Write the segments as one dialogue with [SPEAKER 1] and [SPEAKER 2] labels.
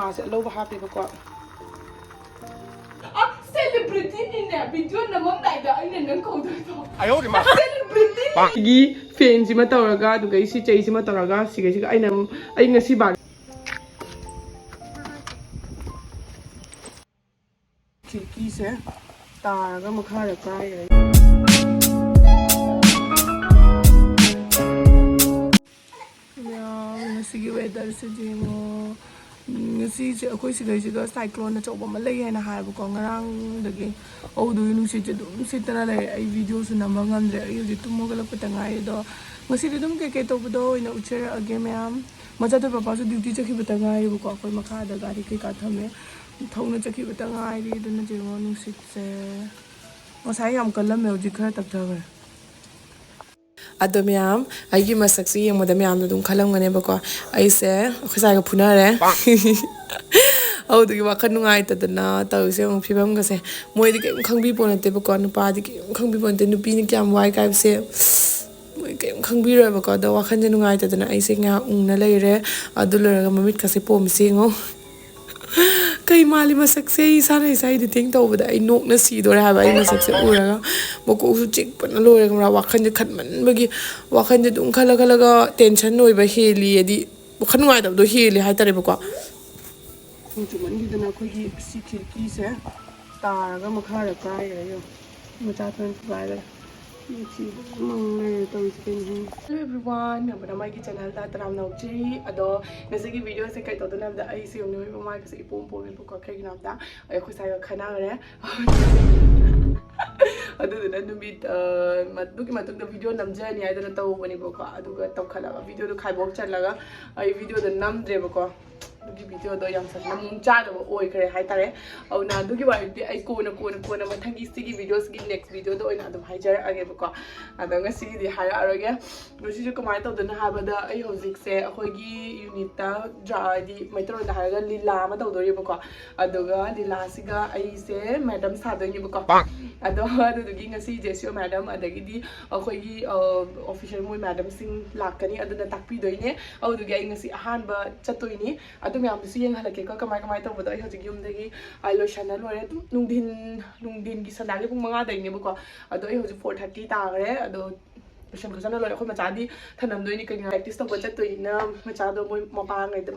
[SPEAKER 1] ꯉꯥꯁꯦ ꯑꯂꯧꯕ ꯍꯥꯞꯄꯦꯕꯀꯣ
[SPEAKER 2] ꯁꯦꯂꯤꯕ꯭ꯔꯤꯇꯤꯅꯤꯅꯦ ꯚꯤꯗꯤꯑꯣ ꯅꯝꯃꯝꯗꯥꯏꯗ ꯑꯩꯅ ꯅꯪ ꯀꯧꯗꯣꯏꯗꯣ ꯁꯦꯂꯤꯕ꯭ꯔꯤꯇꯤ
[SPEAKER 1] ꯒꯤ ꯐꯦꯟꯁꯤꯃ ꯇꯧꯔꯒ ꯑꯗꯨꯒ ꯁꯤ ꯆꯩꯁꯤꯃ ꯇꯧꯔꯒ ꯁꯤꯒꯩꯁꯤꯒ ꯑꯩ ꯉꯁꯤ ꯈꯤꯔꯀꯤꯁꯦ ꯇꯥꯔꯒ ꯃꯈꯥꯗ ꯀꯥꯏꯔꯦ ꯉꯁꯤꯒꯤ ꯋꯦꯗꯔꯁꯤꯗꯤ ꯌꯦꯡꯉꯣ ꯉꯁꯤꯁꯦ ꯑꯩꯈꯣꯏ ꯁꯤꯗꯩꯁꯤꯗ ꯁꯥꯏꯀ꯭ꯂꯣꯟ ꯑꯆꯧꯕ ꯑꯃ ꯂꯩ ꯍꯥꯏꯅ ꯍꯥꯏꯕꯀꯣ ꯉꯔꯥꯡꯗꯒꯤ ꯑꯗꯨꯒꯤ ꯅꯨꯡꯁꯤꯠꯁꯦ ꯑꯗꯨꯝ ꯁꯤꯠꯇꯅ ꯂꯩꯔꯦ ꯑꯩ ꯚꯤꯗꯤꯑꯣꯁꯨ ꯅꯝꯕ ꯉꯝꯗ꯭ꯔꯦ ꯑꯩ ꯍꯧꯖꯤꯛ ꯇꯨꯝꯃꯒꯠꯂꯛꯄꯗ ꯉꯥꯏꯔꯤ ꯑꯗꯣ ꯉꯁꯤꯗꯤ ꯑꯗꯨꯝ ꯀꯩꯀꯩ ꯇꯧꯕꯗꯣ ꯑꯣꯏꯅ ꯎꯠꯆꯔꯛꯑꯒꯦ ꯃꯌꯥꯝ ꯃꯆꯥꯗꯣ ꯄꯄꯥꯁꯨ ꯗ꯭ꯌꯨꯇꯤ ꯆꯠꯈꯤꯕꯇ ꯉꯥꯏꯔꯤꯕꯀꯣ ꯑꯩꯈꯣꯏ ꯃꯈꯥꯗ ꯒꯥꯔꯤ ꯀꯩꯀꯥ ꯊꯝꯃꯦ ꯊꯧꯅ ꯆꯠꯈꯤꯕꯇ ꯉꯥꯏꯔꯤ ꯑꯗꯨꯅ ꯌꯦꯡꯉꯣ ꯅꯨꯡꯁꯤꯠꯁꯦ ꯉꯁꯥꯏ ꯌꯥꯝ ꯀꯜꯂꯝꯃꯦ ꯍꯧꯖꯤꯛ ꯈꯔ ꯇꯞꯊꯈ꯭ꯔꯦ ꯑꯗꯣ ꯃꯌꯥꯝ ꯑꯩꯒꯤ ꯃꯁꯛꯁꯦ ꯌꯦꯡꯕꯗ ꯃꯌꯥꯝꯅ ꯑꯗꯨꯝ ꯈꯜꯂꯝꯒꯅꯦꯕꯀꯣ ꯑꯩꯁꯦ ꯑꯩꯈꯣꯏ ꯁꯥꯏꯒ ꯐꯨꯅꯔꯦ ꯑꯗꯨꯗꯨꯒꯤ ꯋꯥꯈꯜ ꯅꯨꯡꯉꯥꯏꯇꯗꯅ ꯇꯧꯔꯤꯁꯦ ꯑꯃꯨꯛ ꯐꯤꯕꯝꯒꯁꯦ ꯃꯣꯏꯗꯤ ꯀꯩꯝ ꯈꯪꯕꯤꯄꯣ ꯅꯠꯇꯦꯕꯀꯣ ꯅꯨꯄꯥꯗꯤ ꯀꯩꯝ ꯈꯪꯕꯤꯄꯣ ꯅꯠꯇꯦ ꯅꯨꯄꯤꯅ ꯀꯌꯥꯝ ꯋꯥꯏ ꯀꯥꯏꯕꯁꯦ ꯃꯣꯏ ꯀꯩꯝ ꯈꯪꯕꯤꯔꯣꯏꯕꯀꯣ ꯑꯗꯣ ꯋꯥꯈꯜꯁꯦ ꯅꯨꯡꯉꯥꯏꯇꯗꯅ ꯑꯩꯁꯦ ꯉꯥꯏꯍꯥꯛ ꯎꯪꯅ ꯂꯩꯔꯦ ꯑꯗꯨ ꯂꯣꯏꯔꯒ ꯃꯃꯤꯠꯀꯁꯦ ꯄꯣꯝꯃꯤꯁꯦ ꯌꯦꯡꯉꯣ ꯀꯩ ꯃꯥꯜꯂꯤ ꯃꯁꯛꯁꯦ ꯏꯁꯥꯅ ꯏꯁꯥ ꯏꯗꯤꯇꯤꯡ ꯇꯧꯕꯗ ꯑꯩ ꯅꯣꯛꯅ ꯁꯤꯗꯣꯔꯦ ꯍꯥꯏꯕ ꯑꯩ ꯃꯁꯛꯁꯦ ꯎꯔꯒ ꯃꯀꯣꯛꯁꯨ ꯆꯤꯛꯄꯅ ꯂꯣꯏꯔꯦ ꯈꯪꯕ꯭ꯔꯥ ꯋꯥꯈꯜꯁꯦ ꯈꯟꯃꯟꯕꯒꯤ ꯋꯥꯈꯜꯁꯦ ꯑꯗꯨꯝ ꯈꯜꯂꯒ ꯇꯦꯟꯁꯟ ꯑꯣꯏꯕ ꯍꯦꯜꯂꯤ ꯍꯥꯏꯗꯤ ꯋꯥꯈꯜ ꯅꯨꯡꯉꯥꯏꯇꯕꯗꯣ ꯍꯦꯜꯂꯤ ꯍꯥꯏꯇꯥꯔꯦꯕꯀꯣ ꯅꯣꯡ ꯆꯨꯃꯟꯈꯤꯗꯅ ꯑꯩꯈꯣꯏꯒꯤ ꯁꯤ ꯈꯤꯔꯀꯤꯁꯦ ꯇꯥꯔꯒ ꯃꯈꯥꯗ ꯀꯥꯏꯔꯦ ꯃꯆꯥ ꯊꯣꯏꯅ ꯊꯨꯒꯥꯏꯔꯦ ꯍꯜꯂꯣ ꯑꯦꯚ꯭ꯔꯤꯋꯥꯟ ꯅꯝꯕꯔ ꯃꯥꯒꯤ ꯆꯦꯅꯦꯜꯗ ꯇꯔꯥꯝ ꯅꯧꯖꯔꯤ ꯑꯗꯣ ꯉꯁꯤꯒꯤ ꯚꯤꯗꯤꯑꯣꯁꯦ ꯀꯩ ꯇꯧꯗꯣꯏꯅꯣ ꯍꯥꯏꯕꯗ ꯑꯩꯁꯦ ꯌꯧꯅꯤꯡꯉꯤꯕ ꯃꯥꯏꯒꯁꯦ ꯏꯄꯣꯝ ꯄꯣꯝꯃꯦꯕꯀꯣ ꯀꯩꯒꯤꯅꯣ ꯍꯥꯏꯕꯗ ꯑꯩꯈꯣꯏ ꯁꯥꯏꯒ ꯈꯟꯅꯈ꯭ꯔꯦ ꯑꯗꯨꯗꯨꯅ ꯅꯨꯃꯤꯠ ꯑꯗꯨꯒꯤ ꯃꯇꯨꯡꯗ ꯚꯤꯗꯤꯑꯣ ꯅꯝꯖꯔꯅꯤ ꯍꯥꯏꯗꯅ ꯇꯧꯕꯅꯦꯕꯀꯣ ꯑꯗꯨꯒ ꯇꯧꯈꯠꯂꯒ ꯚꯤꯗꯤꯑꯣꯗꯣ ꯈꯥꯏꯕꯣꯛ ꯆꯜꯂꯒ ꯑꯩ ꯚꯤꯗꯤꯑꯣꯗꯣ ꯅꯝꯗ꯭ꯔꯦꯕꯀꯣ ꯑꯗꯨꯒꯤ ꯚꯤꯗꯤꯑꯣꯗꯣ ꯌꯥꯝ ꯃꯑꯣꯡ ꯆꯥꯗꯕ ꯑꯣꯏꯈ꯭ꯔꯦ ꯍꯥꯏꯇꯥꯔꯦ ꯑꯗꯨꯅ ꯑꯗꯨꯒꯤ ꯋꯥꯔꯤꯗꯤ ꯑꯩ ꯀꯣꯟꯅ ꯃꯊꯪꯒꯤ ꯁꯤꯒꯤ ꯚꯤꯗꯤꯑꯣꯁꯤꯒꯤ ꯅꯦꯛꯁ ꯚꯤꯗꯤꯑꯣꯗ ꯑꯣꯏꯅ ꯑꯗꯨꯝ ꯍꯥꯏꯖꯔꯛꯑꯒꯦꯕꯀꯣ ꯑꯗꯣ ꯉꯁꯤꯒꯤꯗꯤ ꯍꯥꯏꯔꯛꯑꯔꯣꯏꯒꯦ ꯉꯁꯤꯁꯨ ꯀꯃꯥꯏꯅ ꯇꯧꯗꯣꯏꯅꯣ ꯍꯥꯏꯕꯗ ꯑꯩ ꯍꯧꯖꯤꯛꯁꯦ ꯑꯩꯈꯣꯏꯒꯤ ꯌꯨꯅꯤꯠꯇ ꯍꯥꯏꯗꯤ ꯃꯩꯇꯩꯂꯣꯟꯗ ꯍꯥꯏꯔꯒ ꯂꯤꯂꯥ ꯑꯃ ꯇꯧꯗꯣꯔꯤꯕꯀꯣ ꯑꯗꯨꯒ ꯂꯤꯂꯥꯁꯤꯒ ꯑꯩꯁꯦ ꯃꯦꯗꯝ ꯁꯥꯗꯣꯏꯅꯦꯕꯀꯣ ꯑꯗꯣ ꯑꯗꯨꯗꯨꯒꯤ ꯉꯁꯤ ꯖꯦꯁꯤꯑꯣ ꯃꯦꯗꯝ ꯑꯗꯒꯤꯗꯤ ꯑꯩꯈꯣꯏꯒꯤ ꯑꯣꯐꯤꯁꯔ ꯃꯣꯏ ꯃꯦꯗꯝꯁꯤꯡ ꯂꯥꯛꯀꯅꯤ ꯑꯗꯨꯅ ꯇꯥꯛꯄꯤꯗꯣꯏꯅꯦ ꯑꯗꯨꯗꯨꯒꯤ ꯑꯩ ꯉꯁꯤ ꯑꯍꯥꯟꯕ ꯆꯠꯇꯣꯏꯅꯤ ꯑꯗꯨ ꯃꯌꯥꯝꯗꯨꯁꯨ ꯌꯦꯡꯍꯜꯂꯛꯀꯦꯀꯣ ꯀꯃꯥꯏ ꯇꯧꯕꯗꯣ ꯑꯩ ꯍꯧꯖꯤꯛ ꯌꯨꯝꯗꯒꯤ ꯂꯣꯏꯁꯟꯅ ꯂꯣꯏꯔꯦ ꯑꯗꯨꯝ ꯅꯨꯡꯊꯤꯟꯒꯤ ꯁꯟꯗꯥꯒꯤ ꯄꯨꯡ 5ꯗꯩꯅꯦꯕꯀꯣ ꯑꯗꯣ ꯑꯩ ꯍꯧꯖꯤꯛ 4:30 ꯇꯥꯈ꯭ꯔꯦ ꯑꯗꯣ ꯂꯣꯏꯁꯟ ꯈꯣꯠꯆꯟꯅ ꯂꯣꯏꯔꯦ ꯑꯩꯈꯣꯏ ꯃꯆꯥꯗꯤ ꯊꯅꯝꯗꯣꯏꯅꯤ ꯀꯩꯅꯣ ꯄ꯭ꯔꯦꯛꯇꯤꯁ ꯇꯧꯕ ꯆꯠꯇꯣꯏꯅꯤꯅ ꯃꯆꯥꯗꯣ ꯃꯣꯏ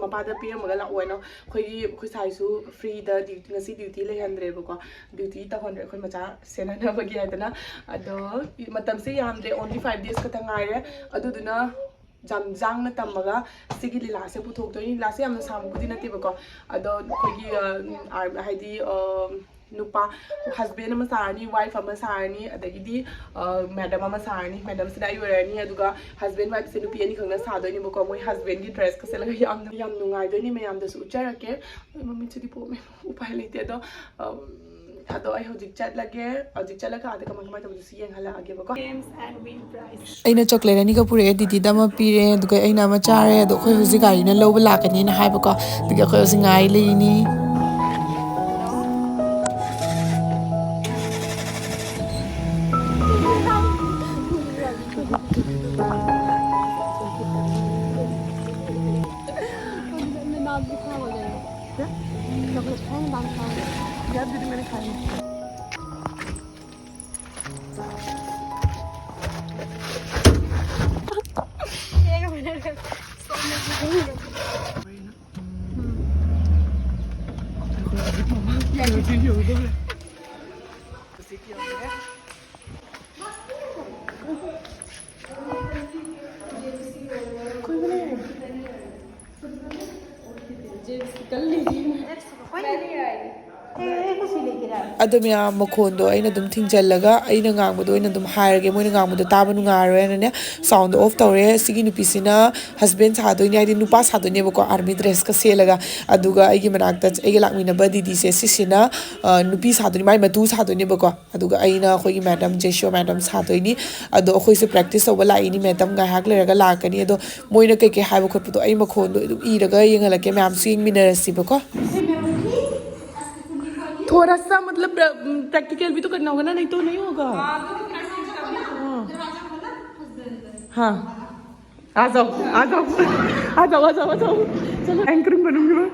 [SPEAKER 1] ꯃꯄꯥꯗ ꯄꯤꯔꯝꯃꯒ ꯂꯥꯛꯑꯣꯅ ꯑꯩꯈꯣꯏ ꯁꯥꯏꯁꯨ ꯐ꯭ꯔꯤꯗ ꯉꯁꯤ ꯗ꯭ꯌꯨꯇꯤ ꯂꯩꯍꯟꯗ꯭ꯔꯦꯕꯀꯣ ꯗ꯭ꯌꯨꯇꯤ ꯇꯧꯍꯟꯗ꯭ꯔꯦ ꯑꯩꯈꯣꯏ ꯃꯆꯥ ꯁꯦꯟꯅꯅꯕꯒꯤ ꯍꯥꯏꯗꯅ ꯑꯗꯣ ꯃꯇꯝꯁꯦ ꯌꯥꯝꯗ꯭ꯔꯦ ꯑꯣꯟꯂꯤ 5 days ꯈꯛꯇ ꯉꯥꯏꯔꯦ ꯑꯗꯨꯗꯨꯅ ꯖꯥꯡꯅ ꯇꯝꯃꯒ ꯁꯤꯒꯤ ꯂꯤꯂꯥꯁꯦ ꯄꯨꯊꯣꯛꯇꯣꯏꯅꯤ ꯂꯤꯂꯥꯁꯦ ꯌꯥꯝꯅ ꯁꯥꯡꯕꯕꯨꯗꯤ ꯅꯠꯇꯦꯕꯀோ ꯑꯗꯣ ꯑꯩꯈꯣꯏꯒꯤ ꯍꯥꯏꯗꯤ nupa husband ama sarani wife ama sarani adagidi madam ama sarani madam sina ai orani aduga husband wife se nupi ani khangna sadoi ni boko moi husband gi dress ka selaga yam nungai doi ni mayam da su charake mami chudi po me upai lete do ado ai hojik chatlaga ada kama kama tabu si yang hala age boko games and win prize aina chocolate ani ka pure didi da ma pire aduga aina ma chare ado khoi hojik gari na loba lakani na hai boko diga khoi singai leini ꯑꯗꯨ ꯃꯌꯥꯝ ꯃꯈꯣꯟꯗꯣ ꯑꯩꯅ ꯑꯗꯨꯝ ꯊꯤꯡꯖꯜꯂꯒ ꯑꯩꯅ ꯉꯥꯡꯕꯗꯣ ꯑꯣꯏꯅ ꯑꯗꯨꯝ ꯍꯥꯏꯔꯒꯦ ꯃꯣꯏꯅ ꯉꯥꯡꯕꯗꯣ ꯇꯥꯕ ꯅꯨꯡꯉꯥꯏꯔꯣꯏꯅꯅꯦ ꯁꯥꯎꯟꯗꯣ ꯑꯣꯐ ꯇꯧꯔꯦ ꯁꯤꯒꯤ ꯅꯨꯄꯤꯁꯤꯅ ꯍꯁꯕꯦꯟ ꯁꯥꯗꯣꯏꯅꯦ ꯍꯥꯏꯗꯤ ꯅꯨꯄꯥ ꯁꯥꯗꯣꯏꯅꯦꯕꯀꯣ ꯑꯥꯔꯃꯤ ꯗ꯭ꯔꯦꯁꯀ ꯁꯦꯠꯂꯒ ꯑꯗꯨꯒ ꯑꯩꯒꯤ ꯃꯅꯥꯛꯇ ꯑꯩꯒ ꯂꯥꯛꯃꯤꯟꯅꯕ ꯗꯤꯗꯤꯁꯦ ꯁꯤꯁꯤꯅ ꯅꯨꯄꯤ ꯁꯥꯗꯣꯏꯅꯤ ꯃꯥꯏ ꯃꯇꯨ ꯁꯥꯗꯣꯏꯅꯦꯕꯀꯣ ꯑꯗꯨꯒ ꯑꯩꯅ ꯑꯩꯈꯣꯏꯒꯤ ꯃꯦꯗꯝ ꯖꯦꯁꯤꯑꯣ ꯃꯦꯗꯝ ꯁꯥꯗꯣꯏꯅꯤ ꯑꯗꯣ ꯑꯩꯈꯣꯏꯁꯦ ꯄ꯭ꯔꯦꯛꯇꯤꯁ ꯇꯧꯕ ꯂꯥꯛꯏꯅꯤ ꯃꯦꯗꯝ ꯉꯥꯏꯍꯥꯛ ꯂꯩꯔꯒ ꯂꯥꯛꯀꯅꯤ ꯑꯗꯣ ꯃꯣꯏꯅ ꯀꯩꯀꯩ ꯍꯥꯏꯕ ꯈꯣꯠꯄꯗꯣ ꯑꯩ ꯃꯈꯣꯟꯗꯣ ꯑꯗꯨꯝ ꯏꯔꯒ यंगलके मैम से यंगमिनरसीबको थोड़ा सा मतलब प्रैक्टिकल भी तो करना होगा ना नहीं तो नहीं होगा हाँ आ जाओ चलो एंकरिंग बनूंगी मैं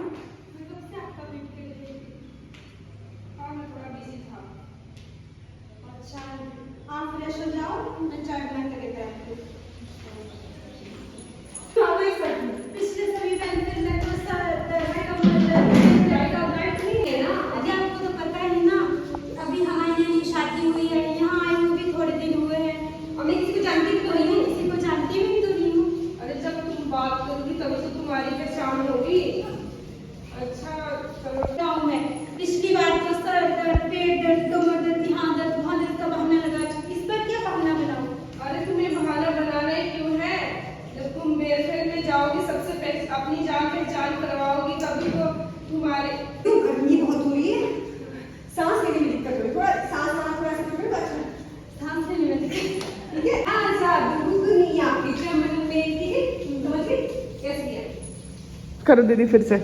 [SPEAKER 1] करो दीदी फिर से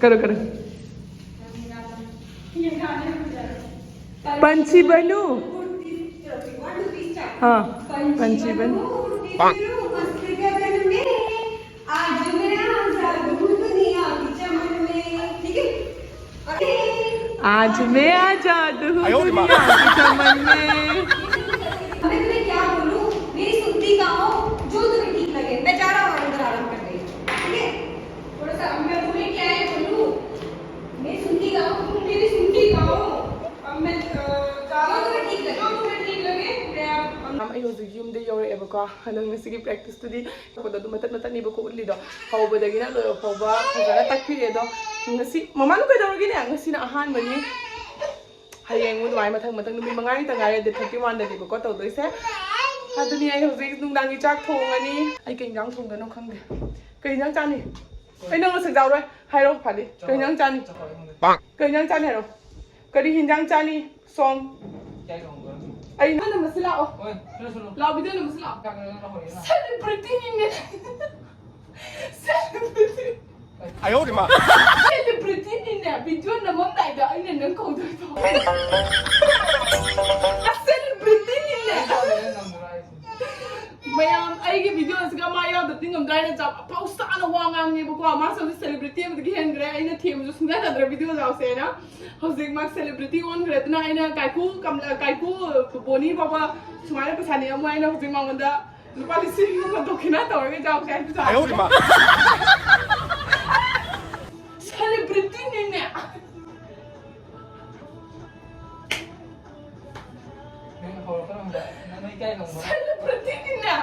[SPEAKER 1] करो करो पंछी बनू हाँ पंछी बनू
[SPEAKER 2] आज मैं आजाद हूँ दुनिया की चमन में ठीक है
[SPEAKER 1] आज मैं आजाद हूँ दुनिया की चमन में
[SPEAKER 2] मैं तुम्हें क्या बोलूं मेरी सुनती गाओ जो तुम्हें ठीक लगे मैं जा रहा हूँ अंदर आराम करने ठीक है थोड़ा सा मैं तुम्हें क्या है बोलूं मेरी सुनती गाओ तुम मेरी सुनती गाओ अब मैं जा रहा हूँ तुम्हें ठीक लगे तुम्हें ठीक लगे
[SPEAKER 1] I hojik yumda yaureebako adong ngasigi practice tudi kodo du matat matat ni bako ullido hawbadagi na lo hawba fazana takpire do ngasi mamanu kai dawragi ne ngasi na ahan bani hayeng mu dwai mathang mathang numi mangai ta ngai de 31 da di bako tawdoi se aduni ai hojik nungdang gi chak thongani ai kainjang thongdano khangde kainjang chani ai nang sak jaw roi hairo phali kainjang chani kainjang chani hairo kari hinjang chani song ay na masila oh lao video na masila celebrity ni celebrity
[SPEAKER 3] ayo di ma
[SPEAKER 2] celebrity ni na video na mom dai da ai nan ko do celebrity ni na mayam ai ge video asga ma ya da tingam dai na jab post ana wangang ni bu ko ma so celebrity am de hen gre ai na them jo sunga da video jaw se na hojik mak celebrity on gre na ai na kaiku boni baba sumai pa sani am ai na hojik ma nganda lupa lising ma to kina to ge jaw se ai
[SPEAKER 3] ayo di ma
[SPEAKER 2] celebrity ni na celebrity ni na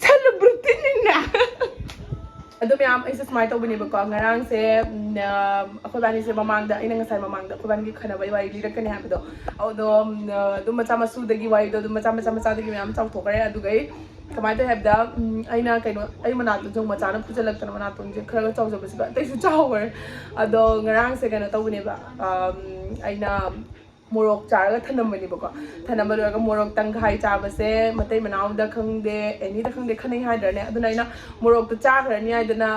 [SPEAKER 1] celebrity ni na ado myam ai se smile to bani bako ngarang se akhoi bani se mamang da ina ngasai mamang da akhoi bani gi khana bai wai lirak kane ha do ado du macha masu da gi wai do du macha da gi myam chau thokare adu gai kamai ta have da aina kaino ai mana tu jong macha na phujalak tan mana tu je khara chau jab se tai su chauwer ado ngarang se kana to bani ba aina morok charaga thanamani bako thanamba loga morok tangkhai chabase matai manau da khangde any da khangde khanai haidar ne aduna ina morok to chagrani aidana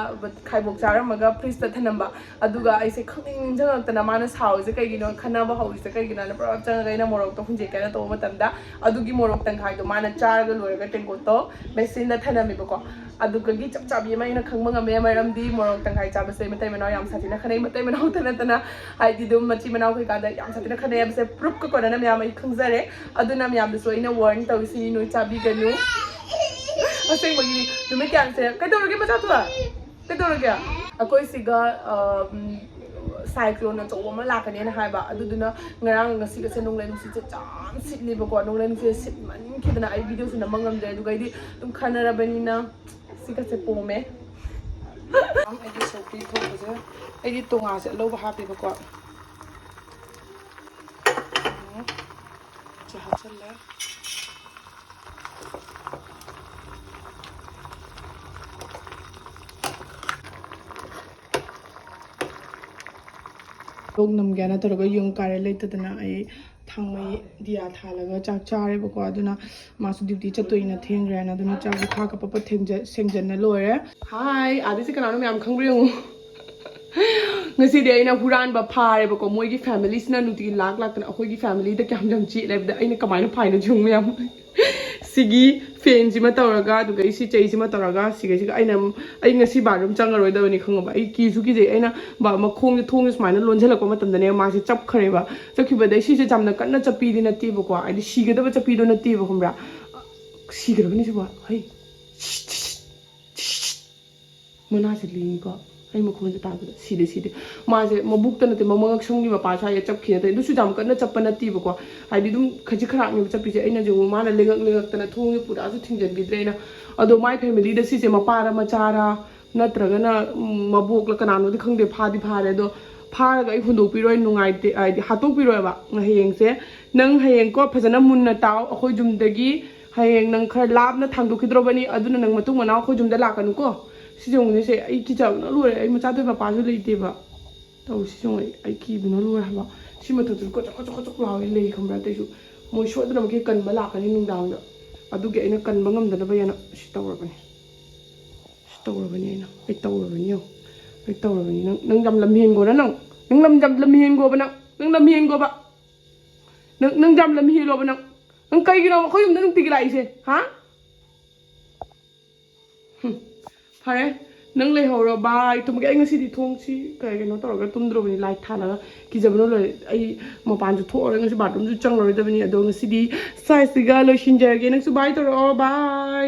[SPEAKER 1] khaibok charamaga freeze ta thanamba aduga aise khangning jang tana mana sau je kai gino khanaba hau je kai gina na pra chang gaina morok to hunje kana to matamda adugi morok tangkhai to mana charaga loga tengo to machine da thanami bako aduga gi chap chap yema ina khangma ngame maram di morok tangkhai chabase matai manau yam satina khanai matai manau tana aidi dum machi manau kai ka da yam satina khanai abse proof ko kona na myam ai khangzare aduna myam so ina warn tawsi no chabi ganu asai magi du me kyan se kai doroge macha tu kai doroge akoi siga cyclone na chaw ma lakani na haiba aduduna ngarang ngasi ka se nonglai nusi che cham sitli ba ko nonglai nusi sit man khidana ai video su na mangam de du gai di tum khanara bani na sika se pomme am ai di so pi thok ba je ai di tonga se lo ba ha pi ba ko लोग नम गया तौर yung kare leitadana ai thangmai dia thalaga chak chare bako aduna masu duty chatoina thengra na aduna chak kha ka papa sengjan na loire hi adi se kana no myam khangri ngasi de ina huran ba phare bako moi gi family sna nuti lak lak na akhoi gi family da kyam jam chi lebda ina kamai na phai na jung myam sigi fan ji ma tawraga du gai si chei ji ma tawraga siga aina ai ngasi barum changaroi da ni khangba ai ki su ki je aina ba ma khong ji thong smai na lonjhala ko matam da ne ma si chap khare ba chakhi ba dai si se jamna kanna chapi di na ti ba ko ai si ga da ba chapi do na ti ba khumra si ga ba ni se ba hai mana se li ko ai ma khon ta ba si de ma se ma buk ta na te ma ma ngak song ni ba pa sa ya chap khi ta du su jam kanna chap na ti ba ko ai di dum khaji khara ni chapi je aina je ma na lengak ta na thong ni pura su thingjan bi dre na ado my family da si se ma para ma chara natraga na mabok la kanano di khangde phadi phare do pharaga ai hundu piroi nungai te ai hatok piroi ba hayeng se nang hayeng ko phajana munna taw akhoi jum dagi hayeng nang khar lab na thangdu khidro bani aduna nang matung mana akhoi jum da lakanu ko si jong ni se ai ki jaw na lure ai macha de ba pa ju leite ba taw si jong ai ki bu na lure ba si ma thu ko chok law le khambra te su moi shot da ma ke kan ba lakani nung dang da aduge aina kan ba ngam da ba yana si tawra bani tꯧꯔꯕꯅꯤ ꯑꯩ ꯇꯧꯔꯕꯅꯤ ꯌꯦꯡꯉꯣ ꯑꯩ ꯇꯧꯔꯕꯅꯤ ꯅꯪ ꯌꯥꯝ ꯂꯝꯍꯦꯟꯒꯣꯔ ꯅꯪ ꯂꯝꯍꯦꯟꯒꯣꯕ ꯅꯪ ꯂꯝꯍꯦꯟꯒꯣꯕ ꯅꯪ ꯌꯥꯝ ꯂꯝꯍꯦꯜꯂꯣꯕ ꯅꯪ ꯀꯩꯒꯤꯅꯣ ꯑꯩꯈꯣꯏ ꯌꯨꯝꯗ ꯅꯨꯡꯇꯤꯒꯤ ꯂꯥꯛꯏꯁꯦ ꯍꯥ ꯐꯔꯦ ꯅꯪ ꯂꯩꯍꯧꯔꯣ ꯕꯥꯏ ꯇꯨꯝꯒꯦ ꯑꯩ ꯉꯁꯤꯗꯤ ꯊꯣꯡꯁꯤ ꯀꯩꯅꯣ ꯇꯧꯔꯒ ꯇꯨꯝꯗ꯭ꯔꯕꯅꯤ ꯂꯥꯏꯠ ꯊꯥꯜꯂꯒ ꯀꯤꯖꯕꯅ ꯂꯣꯏꯔꯦ ꯑꯩ ꯃꯄꯥꯟꯁꯨ ꯊꯣꯛꯑꯔꯣꯏ ꯉꯁꯤ ꯕꯥꯠꯔꯨꯝꯁꯨ ꯆꯪꯂꯔꯣꯏꯗꯕꯅꯤ ꯑꯗꯣ ꯉꯁꯤꯗꯤ ꯁꯥꯏꯖꯁꯤꯒ ꯂꯣꯏꯁꯤꯟꯖꯔꯒꯦ ꯅꯪꯁꯨ ꯕꯥꯏ ꯇꯧꯔꯛꯑꯣ ꯕꯥꯏ